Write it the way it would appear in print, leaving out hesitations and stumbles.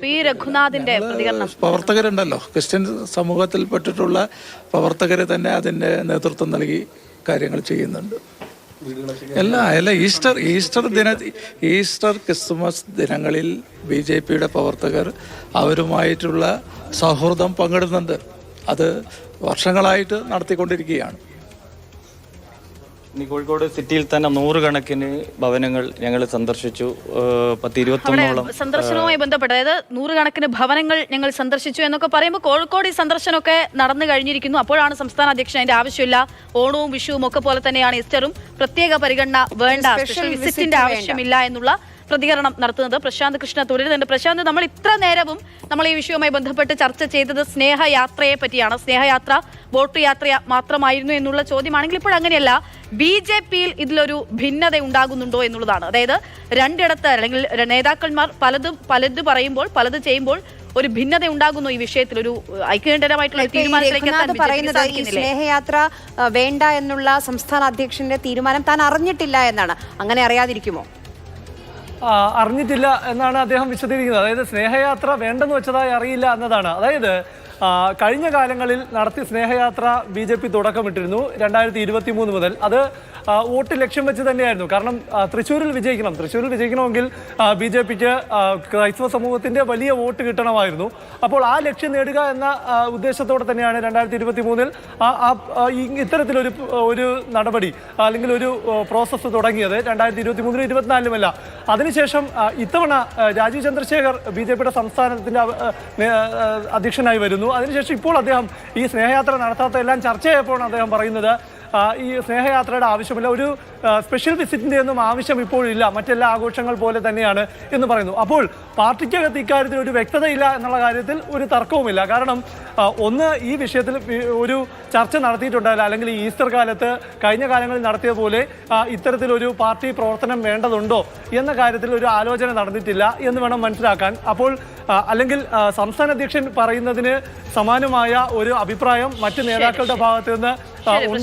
P രഘുനാഥിന്റെ പ്രതികരണം. പ്രവർത്തകരുണ്ടല്ലോ, Christian സമൂഹത്തിൽപ്പെട്ടിട്ടുള്ള പ്രവർത്തകർ തന്നെ അതിൻ്റെ നേതൃത്വം നൽകി കാര്യങ്ങൾ ചെയ്യുന്നുണ്ട്. എല്ലാ ഈസ്റ്റർ ക്രിസ്മസ് ദിനങ്ങളിൽ BJPയുടെ പ്രവർത്തകർ അവരുമായിട്ടുള്ള സൗഹൃദം പങ്കിടുന്നുണ്ട്. അത് വർഷങ്ങളായിട്ട് നടത്തിക്കൊണ്ടിരിക്കുകയാണ്. കോഴിക്കോട് സിറ്റിയിൽ തന്നെ 100 കണക്കിന് ഭവനങ്ങൾ ഞങ്ങൾ സന്ദർശിച്ചു. 10-21 സന്ദർശനവുമായി ബന്ധപ്പെട്ട്, അതായത് 100 കണക്കിന് ഭവനങ്ങൾ ഞങ്ങൾ സന്ദർശിച്ചു എന്നൊക്കെ പറയുമ്പോൾ കോഴിക്കോട് ഈ സന്ദർശനമൊക്കെ നടന്നു കഴിഞ്ഞിരിക്കുന്നു. അപ്പോഴാണ് സംസ്ഥാന അധ്യക്ഷൻ അതിന്റെ ആവശ്യമില്ല, ഓണവും വിഷുവും ഒക്കെ പോലെ തന്നെയാണ് ഈസ്റ്ററും, പ്രത്യേക പരിഗണന വേണ്ട, സ്പെഷ്യൽ വിസിറ്റിന്റെ ആവശ്യമില്ല എന്നുള്ള പ്രതികരണം നടത്തുന്നത്. പ്രശാന്ത് കൃഷ്ണ തുടരുന്നുണ്ട്. പ്രശാന്ത്, നമ്മൾ ഇത്ര നേരവും നമ്മൾ ഈ വിഷയവുമായി ബന്ധപ്പെട്ട് ചർച്ച ചെയ്തത് സ്നേഹയാത്രയെ പറ്റിയാണ്. സ്നേഹയാത്ര വോട്ട് യാത്ര മാത്രമായിരുന്നു എന്നുള്ള ചോദ്യമാണെങ്കിൽ ഇപ്പോൾ അങ്ങനെയല്ല. BJPയിൽ ഇതിലൊരു ഭിന്നത ഉണ്ടാകുന്നുണ്ടോ എന്നുള്ളതാണ്. അതായത് രണ്ടിടത്ത് അല്ലെങ്കിൽ നേതാക്കന്മാർ പലത് പറയുമ്പോൾ പലത് ചെയ്യുമ്പോൾ ഒരു ഭിന്നത ഉണ്ടാകുന്നു. ഈ വിഷയത്തിൽ ഒരു ഐക്യകണ്ഠമായിട്ടുള്ള തീരുമാനത്തിലേക്ക് സ്നേഹയാത്ര വേണ്ട എന്നുള്ള സംസ്ഥാന അധ്യക്ഷന്റെ തീരുമാനം താൻ അറിഞ്ഞിട്ടില്ല എന്നാണ്. അങ്ങനെ അറിയാതിരിക്കുമോ? അറിഞ്ഞിട്ടില്ല എന്നാണ് അദ്ദേഹം വിശദീകരിക്കുന്നത്. അതായത് സ്നേഹയാത്ര വേണ്ടെന്ന് വെച്ചതായി അറിയില്ല എന്നതാണ്. അതായത് കഴിഞ്ഞ കാലങ്ങളിൽ നടത്തിയ സ്നേഹയാത്ര BJP തുടക്കമിട്ടിരുന്നു 2023 മുതൽ. അത് വോട്ട് ലക്ഷ്യം വെച്ച് തന്നെയായിരുന്നു. കാരണം തൃശ്ശൂരിൽ വിജയിക്കണമെങ്കിൽ BJPക്ക് ക്രൈസ്തവ സമൂഹത്തിന്റെ വലിയ വോട്ട് കിട്ടണമായിരുന്നു. അപ്പോൾ ആ ലക്ഷ്യം നേടുക എന്ന ഉദ്ദേശത്തോടെ തന്നെയാണ് 2023 ഇത്തരത്തിലൊരു നടപടി അല്ലെങ്കിൽ ഒരു പ്രോസസ്സ് തുടങ്ങിയത്. 2023 24 അതിനുശേഷം ഇത്തവണ രാജീവ് ചന്ദ്രശേഖർ BJPയുടെ സംസ്ഥാനത്തിന്റെ അധ്യക്ഷനായി വരുന്നു. അതിനുശേഷം ഇപ്പോൾ അദ്ദേഹം ഈ സ്നേഹയാത്ര നടത്താത്തതെല്ലാം ചർച്ച ചെയ്യപ്പോഴാണ് അദ്ദേഹം പറയുന്നത് ഈ സ്നേഹയാത്രയുടെ ആവശ്യമില്ല, ഒരു സ്പെഷ്യൽ വിസിറ്റിന്റെ ഒന്നും ആവശ്യം ഇപ്പോഴില്ല, മറ്റെല്ലാ ആഘോഷങ്ങൾ പോലെ തന്നെയാണ് എന്ന് പറയുന്നു. അപ്പോൾ പാർട്ടിക്കകത്ത് ഇക്കാര്യത്തിൽ ഒരു വ്യക്തതയില്ല എന്നുള്ള കാര്യത്തിൽ ഒരു തർക്കവുമില്ല. കാരണം ഒന്ന്, ഈ വിഷയത്തിൽ ഒരു ചർച്ച നടത്തിയിട്ടുണ്ടായില്ല, അല്ലെങ്കിൽ ഈസ്റ്റർ കാലത്ത് കഴിഞ്ഞ കാലങ്ങളിൽ നടത്തിയ പോലെ ഇത്തരത്തിലൊരു പാർട്ടി പ്രവർത്തനം വേണ്ടതുണ്ടോ എന്ന കാര്യത്തിൽ ഒരു ആലോചന നടന്നിട്ടില്ല എന്ന് വേണം മനസ്സിലാക്കാൻ. അപ്പോൾ അല്ലെങ്കിൽ സംസ്ഥാന അധ്യക്ഷൻ പറയുന്നതിന് സമാനമായ ഒരു അഭിപ്രായം മറ്റ് നേതാക്കളുടെ ഭാഗത്ത് നിന്ന് ഉണ്ടാകും.